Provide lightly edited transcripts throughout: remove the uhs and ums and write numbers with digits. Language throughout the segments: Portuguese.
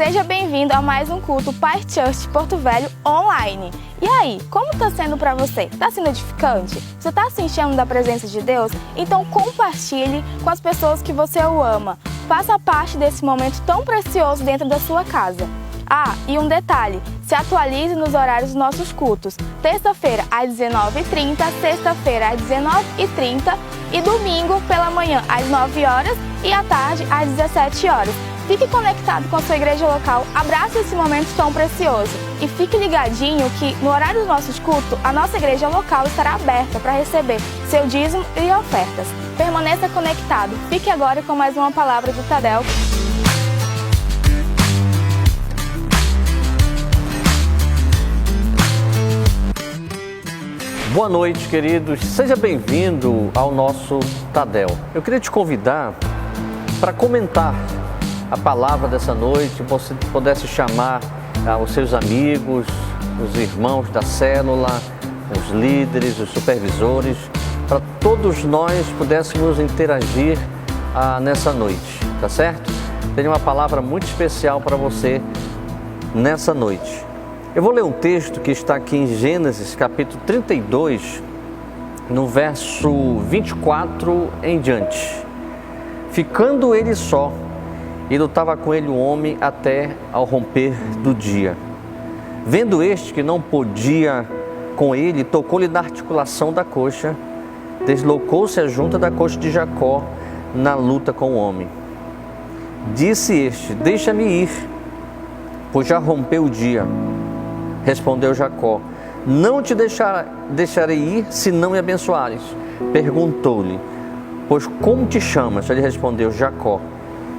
Seja bem-vindo a mais um culto Pai Church Porto Velho online. E aí, como está sendo para você? Está sendo edificante? Você está se enchendo da presença de Deus? Então compartilhe com as pessoas que você ama. Faça parte desse momento tão precioso dentro da sua casa. Ah, e um detalhe, se atualize nos horários dos nossos cultos. Terça-feira às 19h30, sexta-feira às 19h30 e domingo pela manhã às 9 horas e à tarde às 17 horas. Fique conectado com a sua igreja local, abrace esse momento tão precioso e fique ligadinho que no horário dos nossos cultos, a nossa igreja local estará aberta para receber seu dízimo e ofertas. Permaneça conectado. Fique agora com mais uma palavra do Tadel. Boa noite, queridos. Seja bem-vindo ao nosso Tadel. Eu queria te convidar para comentar a palavra dessa noite, você pudesse chamar os seus amigos, os irmãos da célula, os líderes, os supervisores, para todos nós pudéssemos interagir nessa noite, tá certo? Tenho uma palavra muito especial para você nessa noite. Eu vou ler um texto que está aqui em Gênesis, capítulo 32, no verso 24 em diante. Ficando ele só, e lutava com ele o homem até ao romper do dia. Vendo este que não podia com ele, tocou-lhe na articulação da coxa, deslocou-se a junta da coxa de Jacó na luta com o homem. Disse este: deixa-me ir, pois já rompeu o dia. Respondeu Jacó: não te deixarei ir, se não me abençoares. Perguntou-lhe: pois como te chamas? Ele respondeu: Jacó.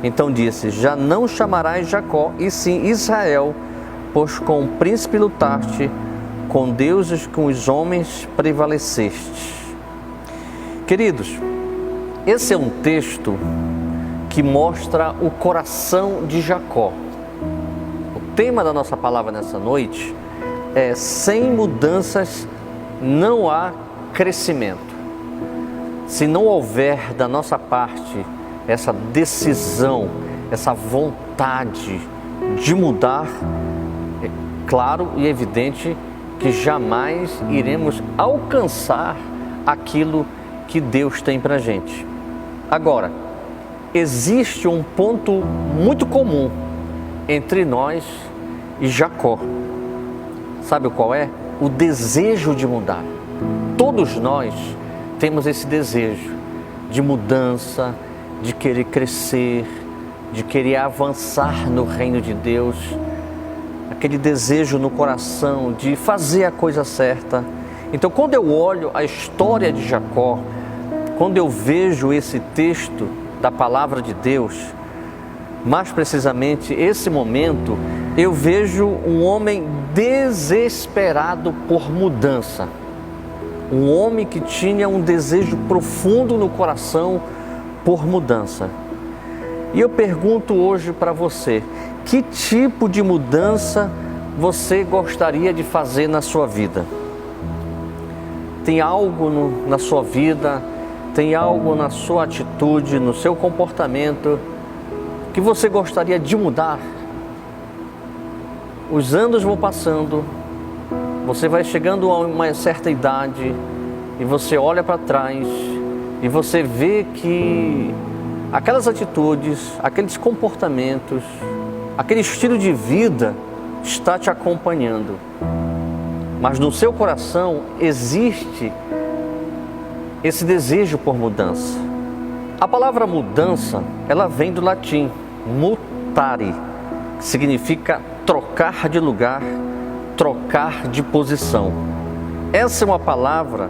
Então disse: já não chamarás Jacó, e sim Israel, pois com o príncipe lutaste, com deuses, com os homens prevaleceste. Queridos, esse é um texto que mostra o coração de Jacó. O tema da nossa palavra nessa noite é: sem mudanças não há crescimento. Se não houver da nossa parte essa decisão, essa vontade de mudar, é claro e evidente que jamais iremos alcançar aquilo que Deus tem para a gente. Agora, existe um ponto muito comum entre nós e Jacó. Sabe qual é? O desejo de mudar. Todos nós temos esse desejo de mudança, de querer crescer, de querer avançar no reino de Deus, aquele desejo no coração de fazer a coisa certa. Então, quando eu olho a história de Jacó, quando eu vejo esse texto da palavra de Deus, mais precisamente esse momento, eu vejo um homem desesperado por mudança, um homem que tinha um desejo profundo no coração por mudança. E eu pergunto hoje para você: que tipo de mudança você gostaria de fazer na sua vida? Tem algo na sua vida, tem algo na sua atitude, no seu comportamento que você gostaria de mudar? Os anos vão passando, você vai chegando a uma certa idade e você olha para trás e você vê que aquelas atitudes, aqueles comportamentos, aquele estilo de vida está te acompanhando. Mas no seu coração existe esse desejo por mudança. A palavra mudança, ela vem do latim mutare, que significa trocar de lugar, trocar de posição. Essa é uma palavra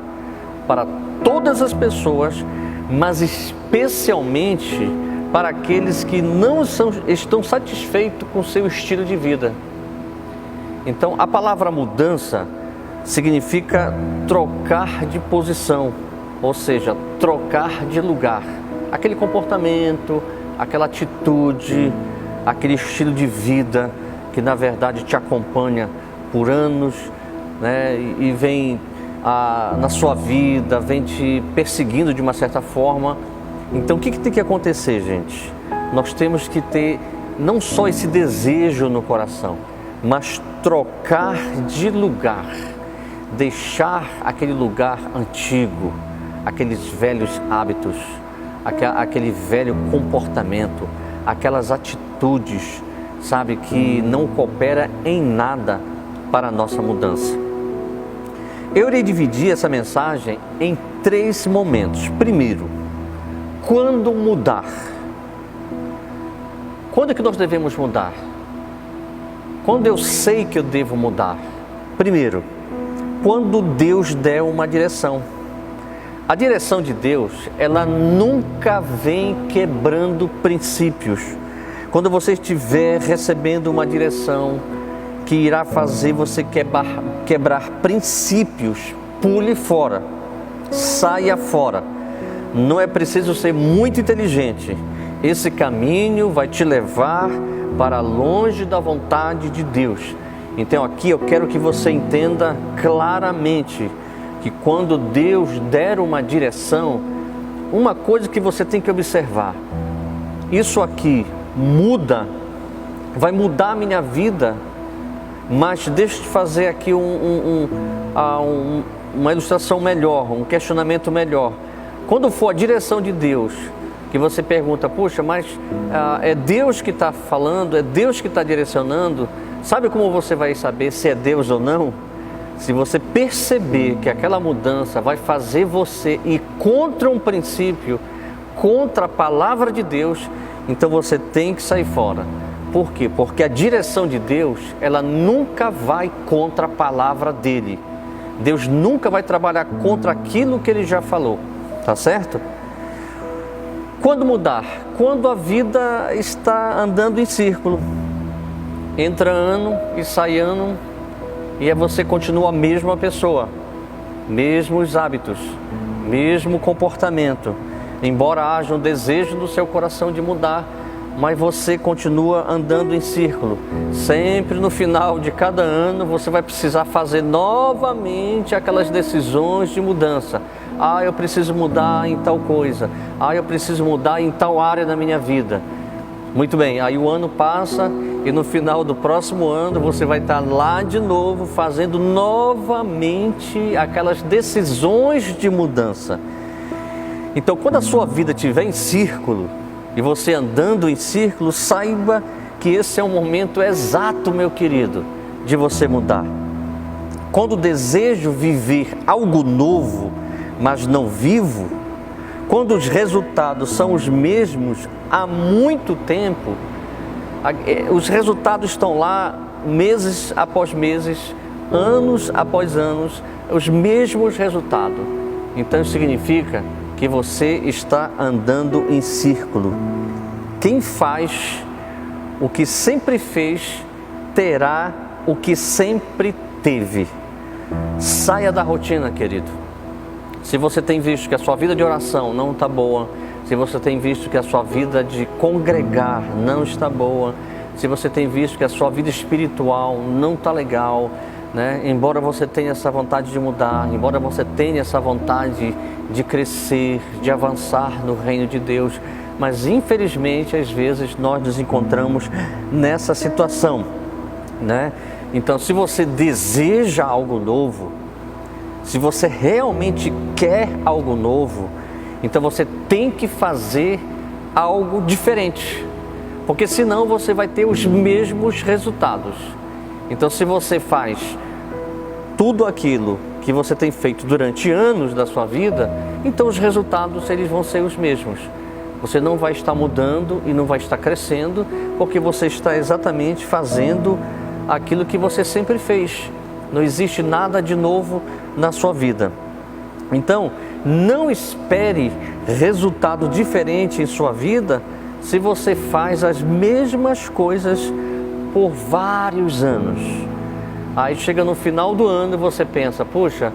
para todas as pessoas, mas especialmente para aqueles que não estão satisfeitos com o seu estilo de vida. Então, a palavra mudança significa trocar de posição, ou seja, trocar de lugar. Aquele comportamento, aquela atitude, aquele estilo de vida que na verdade te acompanha por anos, né, e vem na sua vida, vem te perseguindo de uma certa forma. Então o que tem que acontecer, gente? Nós temos que ter não só esse desejo no coração, mas trocar de lugar, deixar aquele lugar antigo, aqueles velhos hábitos, aquele velho comportamento, aquelas atitudes, sabe, que não coopera em nada para a nossa mudança. Eu irei dividir essa mensagem em 3 momentos. Primeiro, quando mudar? Quando é que nós devemos mudar? Quando eu sei que eu devo mudar? Primeiro, quando Deus der uma direção. A direção de Deus, ela nunca vem quebrando princípios. Quando você estiver recebendo uma direção que irá fazer você quebrar princípios, pule fora, saia fora. Não é preciso ser muito inteligente. Esse caminho vai te levar para longe da vontade de Deus. Então aqui eu quero que você entenda claramente que quando Deus der uma direção, uma coisa que você tem que observar: isso aqui muda, vai mudar a minha vida, mas deixa eu te fazer aqui uma ilustração melhor, um questionamento melhor. Quando for a direção de Deus, que você pergunta, puxa, mas é Deus que está falando, é Deus que está direcionando, sabe como você vai saber se é Deus ou não? Se você perceber que aquela mudança vai fazer você ir contra um princípio, contra a palavra de Deus, então você tem que sair fora. Por quê? Porque a direção de Deus, ela nunca vai contra a palavra dele. Deus nunca vai trabalhar contra aquilo que ele já falou, tá certo? Quando mudar? Quando a vida está andando em círculo. Entra ano e sai ano, e você continua a mesma pessoa, mesmos hábitos, mesmo comportamento. Embora haja um desejo do seu coração de mudar, mas você continua andando em círculo. Sempre no final de cada ano você vai precisar fazer novamente aquelas decisões de mudança. Eu preciso mudar em tal coisa. Eu preciso mudar em tal área da minha vida. Muito bem, aí o ano passa e no final do próximo ano você vai estar lá de novo fazendo novamente aquelas decisões de mudança. Então, quando a sua vida estiver em círculo e você andando em círculo, saiba que esse é o momento exato, meu querido, de você mudar. Quando desejo viver algo novo, mas não vivo, quando os resultados são os mesmos há muito tempo, os resultados estão lá meses após meses, anos após anos, os mesmos resultados. Então isso significa que você está andando em círculo. Quem faz o que sempre fez, terá o que sempre teve. Saia da rotina, querido. Se você tem visto que a sua vida de oração não está boa, se você tem visto que a sua vida de congregar não está boa, se você tem visto que a sua vida espiritual não está legal, né? Embora você tenha essa vontade de mudar, embora você tenha essa vontade de crescer, de avançar no reino de Deus, mas infelizmente às vezes nós nos encontramos nessa situação, né? Então, se você deseja algo novo, se você realmente quer algo novo, então você tem que fazer algo diferente, porque senão você vai ter os mesmos resultados. Então, se você faz tudo aquilo que você tem feito durante anos da sua vida, então os resultados eles vão ser os mesmos. Você não vai estar mudando e não vai estar crescendo, porque você está exatamente fazendo aquilo que você sempre fez. Não existe nada de novo na sua vida. Então, não espere resultado diferente em sua vida se você faz as mesmas coisas por vários anos. Aí chega no final do ano e você pensa, puxa,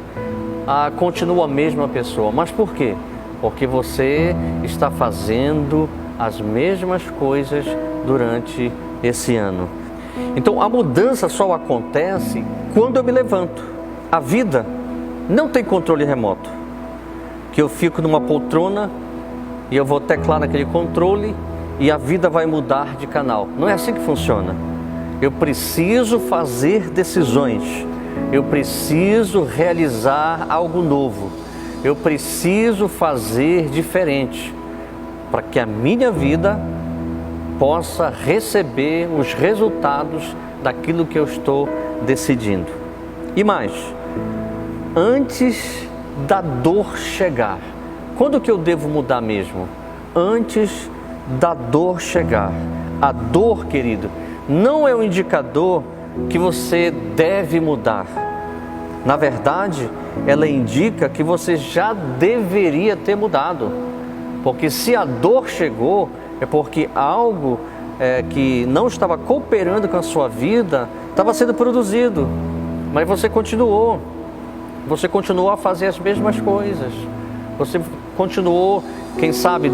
continua a mesma pessoa. Mas por quê? Porque você está fazendo as mesmas coisas durante esse ano. Então a mudança só acontece quando eu me levanto. A vida não tem controle remoto, que eu fico numa poltrona e eu vou teclar naquele controle e a vida vai mudar de canal. Não é assim que funciona. Eu preciso fazer decisões, eu preciso realizar algo novo, eu preciso fazer diferente para que a minha vida possa receber os resultados daquilo que eu estou decidindo. E mais, antes da dor chegar, quando que eu devo mudar mesmo? Antes da dor chegar. A dor, querido, não é um indicador que você deve mudar. Na verdade, ela indica que você já deveria ter mudado. Porque se a dor chegou, é porque algo que não estava cooperando com a sua vida estava sendo produzido. Mas você continuou a fazer as mesmas coisas. Você continuou, quem sabe,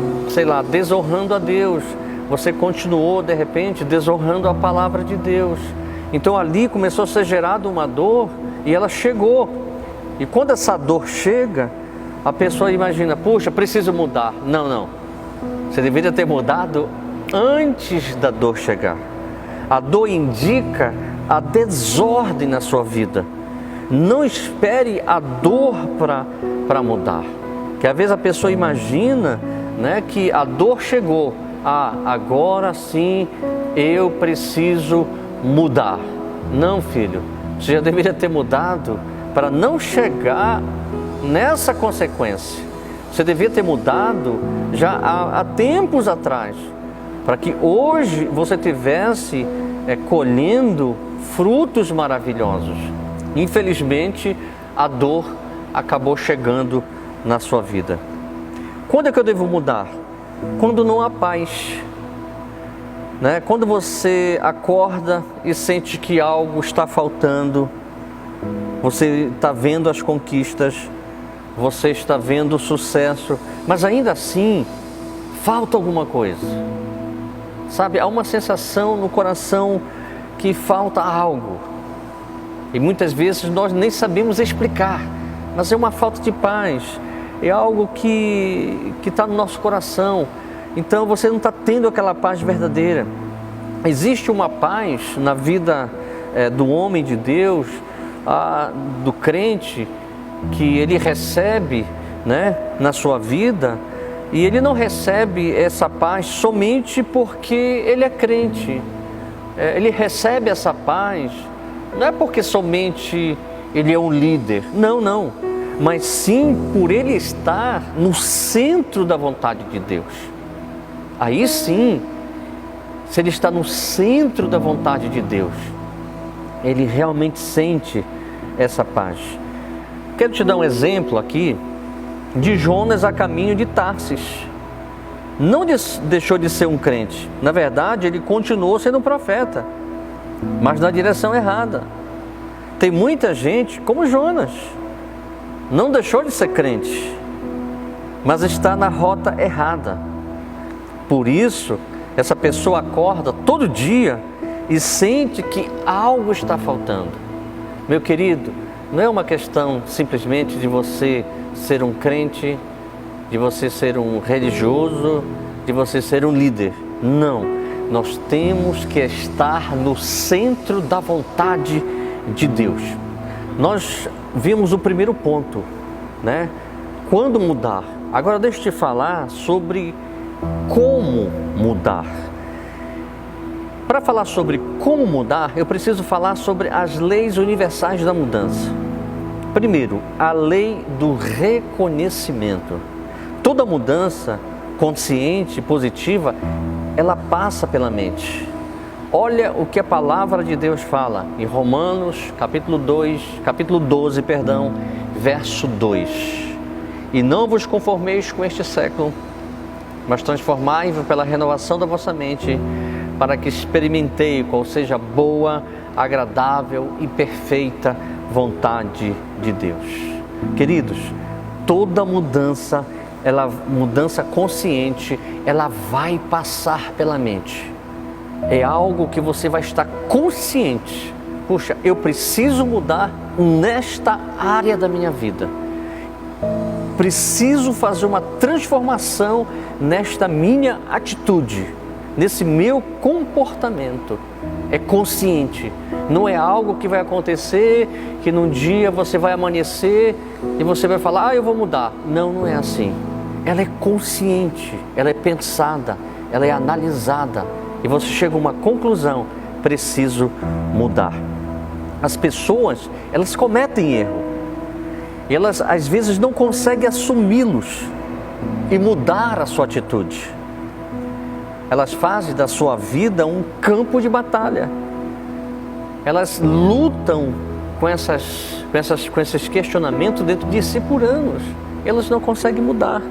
desonrando a Deus. Você continuou, de repente, desonrando a palavra de Deus. Então ali começou a ser gerada uma dor e ela chegou. E quando essa dor chega, a pessoa imagina, puxa, preciso mudar. Não. Você deveria ter mudado antes da dor chegar. A dor indica a desordem na sua vida. Não espere a dor para mudar. Que às vezes a pessoa imagina, que a dor chegou. Agora sim eu preciso mudar. Não, filho, você já deveria ter mudado para não chegar nessa consequência. Você deveria ter mudado já há tempos atrás, para que hoje você tivesse colhendo frutos maravilhosos. Infelizmente, a dor acabou chegando na sua vida. Quando é que eu devo mudar? Quando não há paz. Quando você acorda e sente que algo está faltando, você está vendo as conquistas, você está vendo o sucesso, mas ainda assim falta alguma coisa. Sabe, há uma sensação no coração que falta algo. E muitas vezes nós nem sabemos explicar, mas é uma falta de paz, é algo que está no nosso coração. Então você não está tendo aquela paz verdadeira. Existe uma paz na vida do homem de Deus, do crente, que ele recebe na sua vida, e ele não recebe essa paz somente porque ele é crente. Ele recebe essa paz não é porque somente ele é um líder, não, mas sim por ele estar no centro da vontade de Deus. Aí sim, se ele está no centro da vontade de Deus, ele realmente sente essa paz. Quero te dar um exemplo aqui de Jonas a caminho de Tarsis. Não deixou de ser um crente. Na verdade, ele continuou sendo um profeta, mas na direção errada. Tem muita gente como Jonas, não deixou de ser crente, mas está na rota errada. Por isso, essa pessoa acorda todo dia e sente que algo está faltando. Meu querido, não é uma questão simplesmente de você ser um crente, de você ser um religioso, de você ser um líder. Não, nós temos que estar no centro da vontade de Deus. Nós vimos o primeiro ponto, Quando mudar. Agora deixa eu te falar sobre como mudar. Para falar sobre como mudar, eu preciso falar sobre as leis universais da mudança. Primeiro, a lei do reconhecimento. Toda mudança consciente, positiva, ela passa pela mente. Olha o que a palavra de Deus fala em Romanos, capítulo 12, verso 2. E não vos conformeis com este século, mas transformai-vos pela renovação da vossa mente, para que experimentei qual seja a boa, agradável e perfeita vontade de Deus. Queridos, toda mudança consciente, ela vai passar pela mente. É algo que você vai estar consciente. Puxa, eu preciso mudar nesta área da minha vida. Preciso fazer uma transformação nesta minha atitude. nesse meu comportamento. É consciente, não é algo que vai acontecer, que num dia você vai amanhecer e você vai falar, eu vou mudar. Não, não é assim. Ela é consciente, ela é pensada, ela é analisada e você chega a uma conclusão, preciso mudar. As pessoas, elas cometem erro e elas às vezes não conseguem assumi-los e mudar a sua atitude. Elas fazem da sua vida um campo de batalha. Elas lutam com esses questionamentos dentro de si por anos. Elas não conseguem mudar.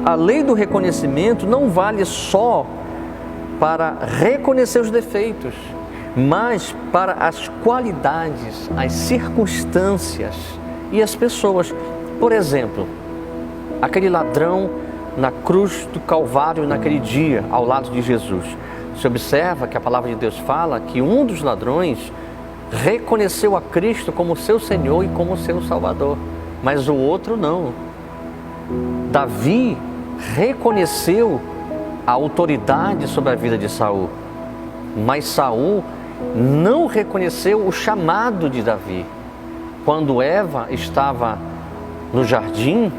A lei do reconhecimento não vale só para reconhecer os defeitos, mas para as qualidades, as circunstâncias e as pessoas. Por exemplo, aquele ladrão na cruz do Calvário naquele dia, ao lado de Jesus. Você observa que a palavra de Deus fala que um dos ladrões reconheceu a Cristo como seu Senhor e como seu Salvador, mas o outro não. Davi reconheceu a autoridade sobre a vida de Saul, mas Saul não reconheceu o chamado de Davi. Quando Eva estava no jardim,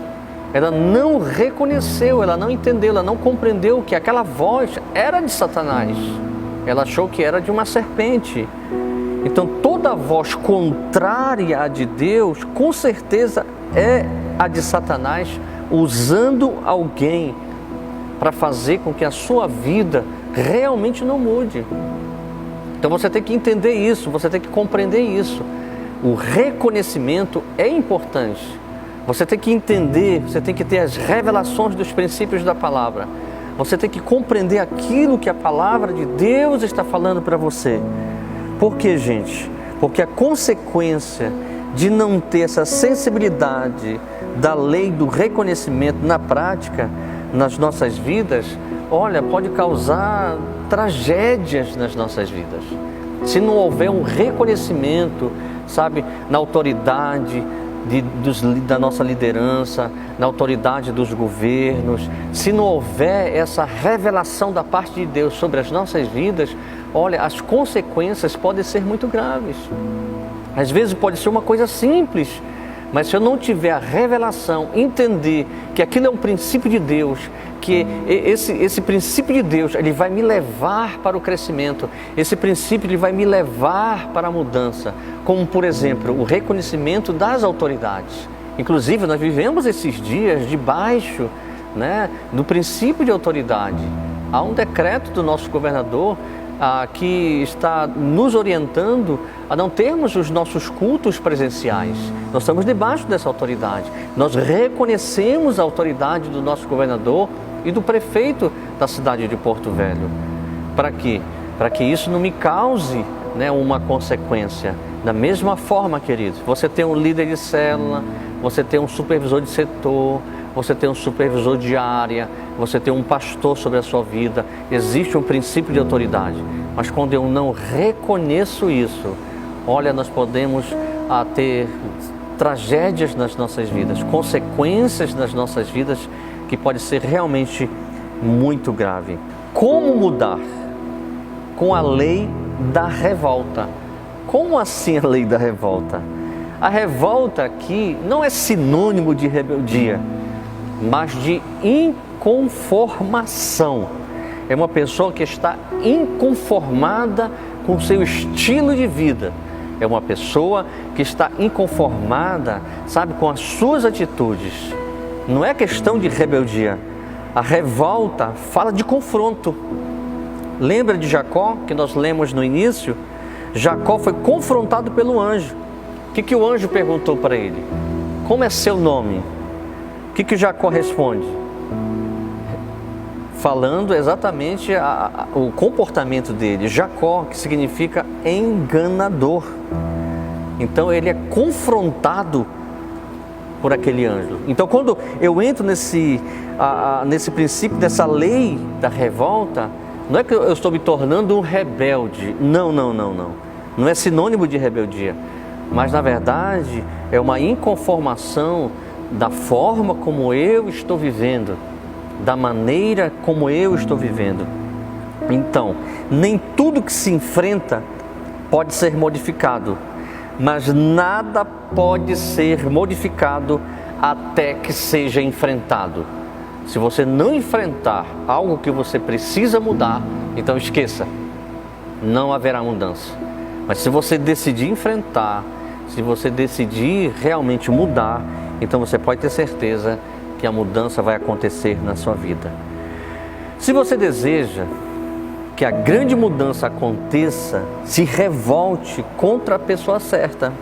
ela não reconheceu, ela não entendeu, ela não compreendeu que aquela voz era de Satanás. Ela achou que era de uma serpente. Então toda voz contrária à de Deus, com certeza é a de Satanás, usando alguém para fazer com que a sua vida realmente não mude. Então você tem que entender isso, você tem que compreender isso. O reconhecimento é importante. Você tem que entender, você tem que ter as revelações dos princípios da palavra. Você tem que compreender aquilo que a palavra de Deus está falando para você. Por quê, gente? Porque a consequência de não ter essa sensibilidade da lei do reconhecimento na prática, nas nossas vidas, olha, pode causar tragédias nas nossas vidas. Se não houver um reconhecimento, sabe, na autoridade da nossa liderança, na autoridade dos governos, se não houver essa revelação da parte de Deus sobre as nossas vidas, olha, as consequências podem ser muito graves. Às vezes pode ser uma coisa simples, mas se eu não tiver a revelação, entender que aquilo é um princípio de Deus, que esse princípio de Deus, ele vai me levar para o crescimento, esse princípio ele vai me levar para a mudança, como por exemplo, o reconhecimento das autoridades. Inclusive nós vivemos esses dias debaixo, do princípio de autoridade. Há um decreto do nosso governador que está nos orientando a não termos os nossos cultos presenciais. Nós estamos debaixo dessa autoridade. Nós reconhecemos a autoridade do nosso governador e do prefeito da cidade de Porto Velho. Para quê? Para que isso não me cause uma consequência. Da mesma forma, queridos, você tem um líder de célula, você tem um supervisor de setor, você tem um supervisor de área, você tem um pastor sobre a sua vida. Existe um princípio de autoridade, mas quando eu não reconheço isso, olha, nós podemos ter tragédias nas nossas vidas, consequências nas nossas vidas que pode ser realmente muito grave. Como mudar? Com a lei da revolta. Como assim a lei da revolta? A revolta aqui não é sinônimo de rebeldia, mas de inconformação. É uma pessoa que está inconformada com o seu estilo de vida. É uma pessoa que está inconformada, sabe, com as suas atitudes. Não é questão de rebeldia. A revolta fala de confronto. Lembra de Jacó, que nós lemos no início? Jacó foi confrontado pelo anjo. O que o anjo perguntou para ele? Como é seu nome? O que Jacó responde? Falando exatamente o comportamento dele. Jacó, que significa enganador. Então ele é confrontado por aquele anjo. Então quando eu entro nesse princípio, dessa lei da revolta, não é que eu estou me tornando um rebelde. Não. Não é sinônimo de rebeldia. Mas na verdade é uma inconformação da forma como eu estou vivendo, da maneira como eu estou vivendo. Então, nem tudo que se enfrenta pode ser modificado, mas nada pode ser modificado até que seja enfrentado. Se você não enfrentar algo que você precisa mudar, então esqueça, não haverá mudança. Mas se você decidir enfrentar, se você decidir realmente mudar, então você pode ter certeza que a mudança vai acontecer na sua vida. Se você deseja que a grande mudança aconteça, se revolte contra a pessoa certa.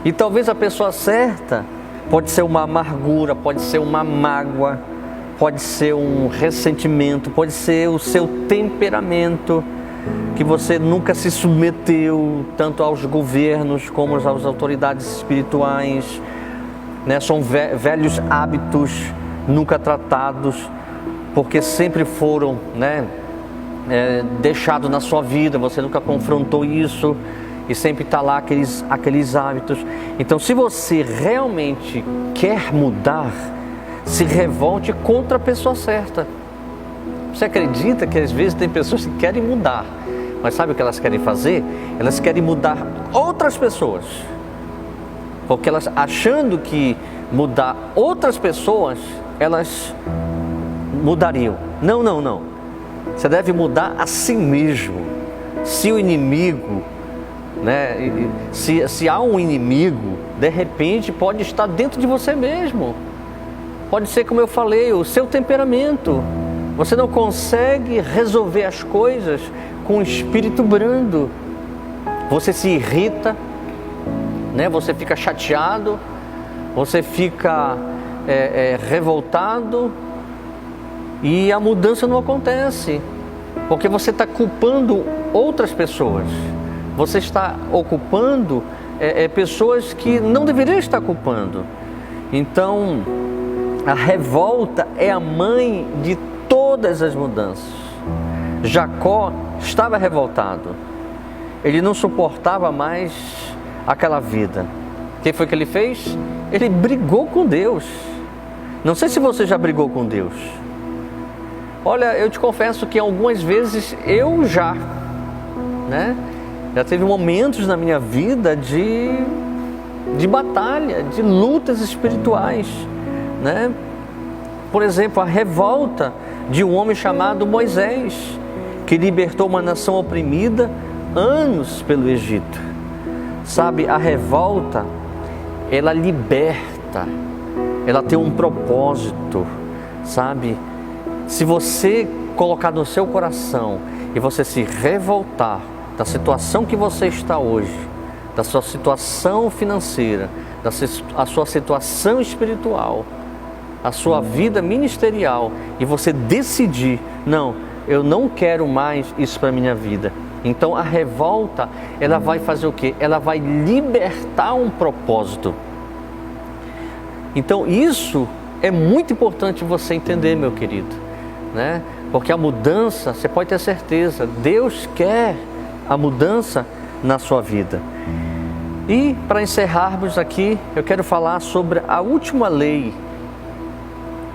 E talvez a pessoa certa pode ser uma amargura, pode ser uma mágoa, pode ser um ressentimento, pode ser o seu temperamento, que você nunca se submeteu tanto aos governos como às autoridades espirituais, né? São velhos hábitos nunca tratados, porque sempre foram, né, deixados na sua vida, você nunca confrontou isso e sempre está lá aqueles hábitos. Então, se você realmente quer mudar, se revolte contra a pessoa certa. Você acredita que às vezes tem pessoas que querem mudar, mas sabe o que elas querem fazer? Elas querem mudar outras pessoas, porque elas achando que mudar outras pessoas, elas mudariam. Não. Você deve mudar a si mesmo. Se o inimigo, né, se há um inimigo, de repente pode estar dentro de você mesmo. Pode ser, como eu falei, o seu temperamento. Você não consegue resolver as coisas com um espírito brando. Você se irrita, né? Você fica chateado, você fica revoltado e a mudança não acontece. Porque você está culpando outras pessoas. Você está ocupando pessoas que não deveriam estar culpando. Então, a revolta é a mãe de todas as mudanças. Jacó estava revoltado. Ele não suportava mais aquela vida. O que foi que ele fez? Ele brigou com Deus. Não sei se você já brigou com Deus. Olha, eu te confesso que algumas vezes eu já teve momentos na minha vida de batalha, de lutas espirituais, né? Por exemplo, a revolta de um homem chamado Moisés, que libertou uma nação oprimida anos pelo Egito. Sabe, a revolta, ela liberta, ela tem um propósito, sabe? Se você colocar no seu coração e você se revoltar da situação que você está hoje, da sua situação financeira, da sua situação espiritual, a sua vida ministerial, e você decidir, não, eu não quero mais isso para a minha vida. Então a revolta, ela vai fazer o quê? Ela vai libertar um propósito. Então isso é muito importante você entender, meu querido, né? Porque a mudança, você pode ter certeza, Deus quer a mudança na sua vida. E para encerrarmos aqui, eu quero falar sobre a última lei,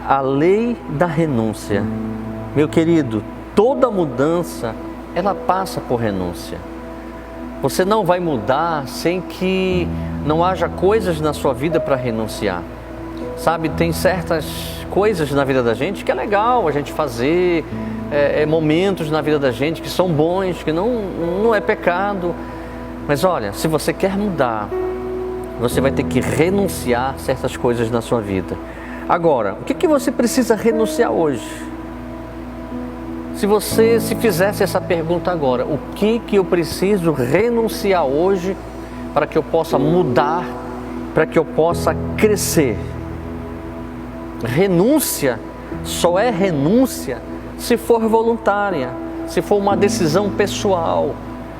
a lei da renúncia. Meu querido, toda mudança, ela passa por renúncia. Você não vai mudar sem que não haja coisas na sua vida para renunciar. Sabe, tem certas coisas na vida da gente que é legal a gente fazer, momentos na vida da gente que são bons, que não é pecado. Mas olha, se você quer mudar, você vai ter que renunciar certas coisas na sua vida. Agora, o que você precisa renunciar hoje? Se você se fizesse essa pergunta agora, o que eu preciso renunciar hoje para que eu possa mudar, para que eu possa crescer? Renúncia só é renúncia se for voluntária, se for uma decisão pessoal,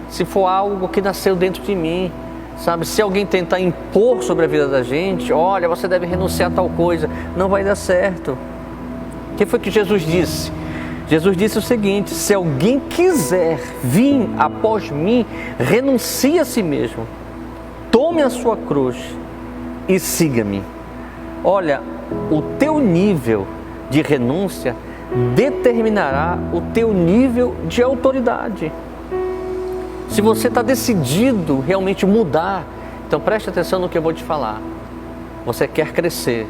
se for algo que nasceu dentro de mim. Sabe, se alguém tentar impor sobre a vida da gente, olha, você deve renunciar a tal coisa, não vai dar certo. O que foi que Jesus disse? Jesus disse o seguinte: se alguém quiser vir após mim, renuncie a si mesmo, tome a sua cruz e siga-me. Olha, o teu nível de renúncia determinará o teu nível de autoridade. Se você está decidido realmente mudar, então preste atenção no que eu vou te falar. Você quer crescer,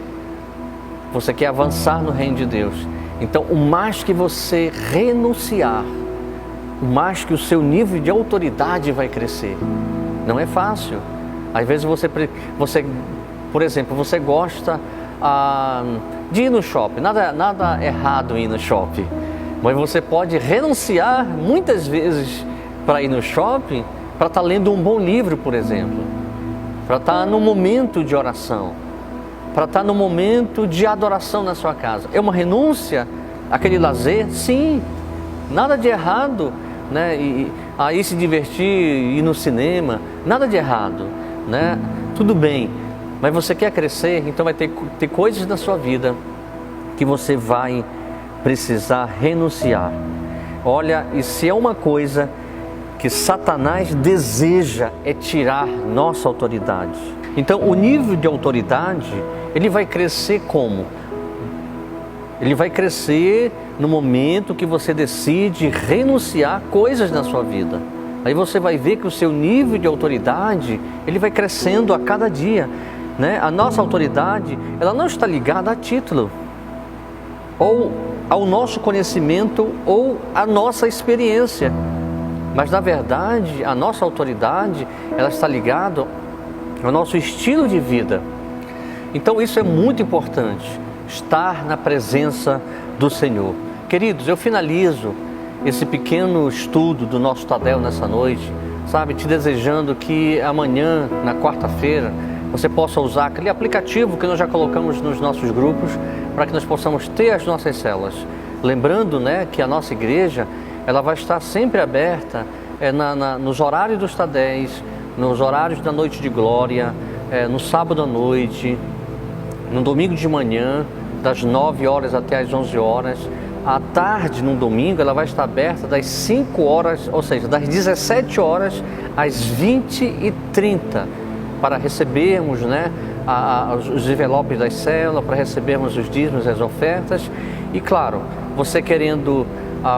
você quer avançar no reino de Deus. Então, o mais que você renunciar, o mais que o seu nível de autoridade vai crescer. Não é fácil. Às vezes você por exemplo, você gosta de ir no shopping. Nada errado em ir no shopping. Mas você pode renunciar muitas vezes para ir no shopping, para estar lendo um bom livro, por exemplo. Para estar num momento de oração. Para estar num momento de adoração na sua casa. É uma renúncia àquele lazer? Sim. Nada de errado, né? Ir se divertir, ir no cinema. Nada de errado, né? Tudo bem. Mas você quer crescer, então vai ter coisas na sua vida que você vai precisar renunciar. Olha, e se é uma coisa que Satanás deseja é tirar nossa autoridade. Então o nível de autoridade, ele vai crescer como? Ele vai crescer no momento que você decide renunciar coisas na sua vida. Aí você vai ver que o seu nível de autoridade, ele vai crescendo a cada dia. Né? A nossa autoridade, ela não está ligada a título, ou ao nosso conhecimento, ou à nossa experiência. Mas na verdade, a nossa autoridade, ela está ligada ao nosso estilo de vida. Então isso é muito importante, estar na presença do Senhor. Queridos, eu finalizo esse pequeno estudo do nosso Tadel nessa noite, sabe, te desejando que amanhã, na quarta-feira, você possa usar aquele aplicativo que nós já colocamos nos nossos grupos para que nós possamos ter as nossas células. Lembrando, né, que a nossa igreja, ela vai estar sempre aberta nos horários dos Tadéis, nos horários da noite de glória, no sábado à noite, no domingo de manhã, das 9 horas até as 11 horas. À tarde, no domingo, ela vai estar aberta das 5 horas, ou seja, das 17 horas às 20h30, para recebermos, né, os envelopes das células, para recebermos os dízimos e as ofertas. E claro, você querendo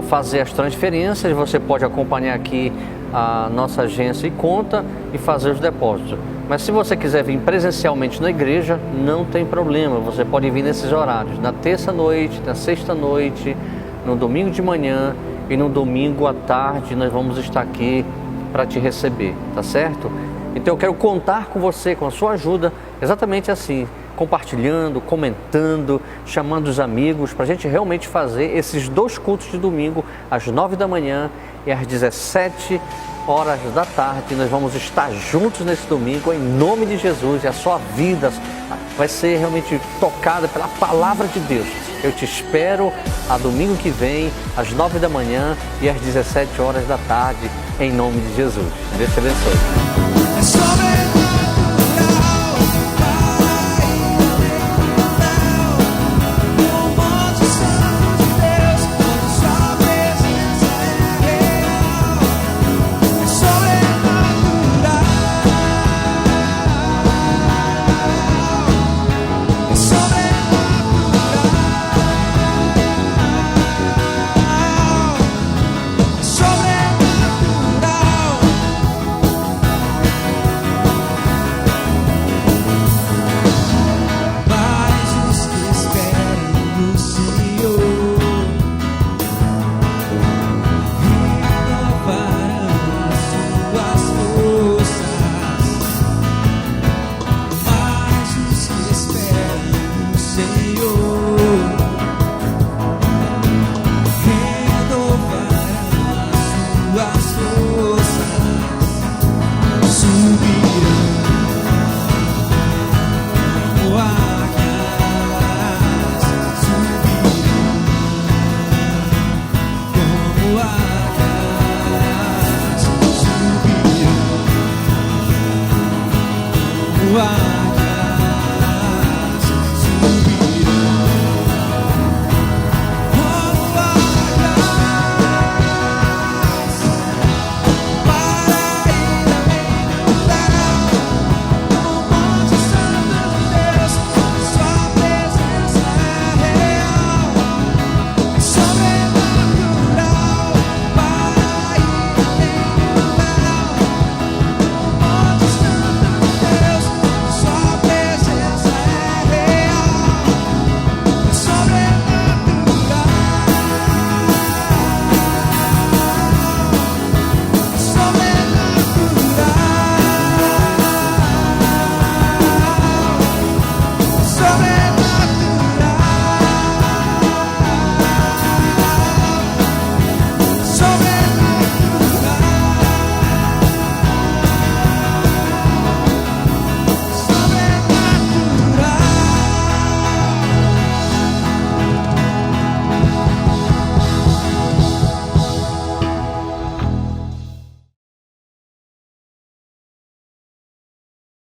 fazer as transferências, você pode acompanhar aqui a nossa agência e conta e fazer os depósitos. Mas se você quiser vir presencialmente na igreja, não tem problema, você pode vir nesses horários, na terça-noite, na sexta-noite, no domingo de manhã e no domingo à tarde. Nós vamos estar aqui para te receber, tá certo? Então eu quero contar com você, com a sua ajuda, exatamente assim, compartilhando, comentando, chamando os amigos, para a gente realmente fazer esses 2 cultos de domingo, às 9 da manhã e às 17 horas da tarde. Nós vamos estar juntos nesse domingo, em nome de Jesus, e a sua vida vai ser realmente tocada pela palavra de Deus. Eu te espero a domingo que vem, às 9 da manhã e às 17 horas da tarde, em nome de Jesus. Deus te abençoe. Suas forças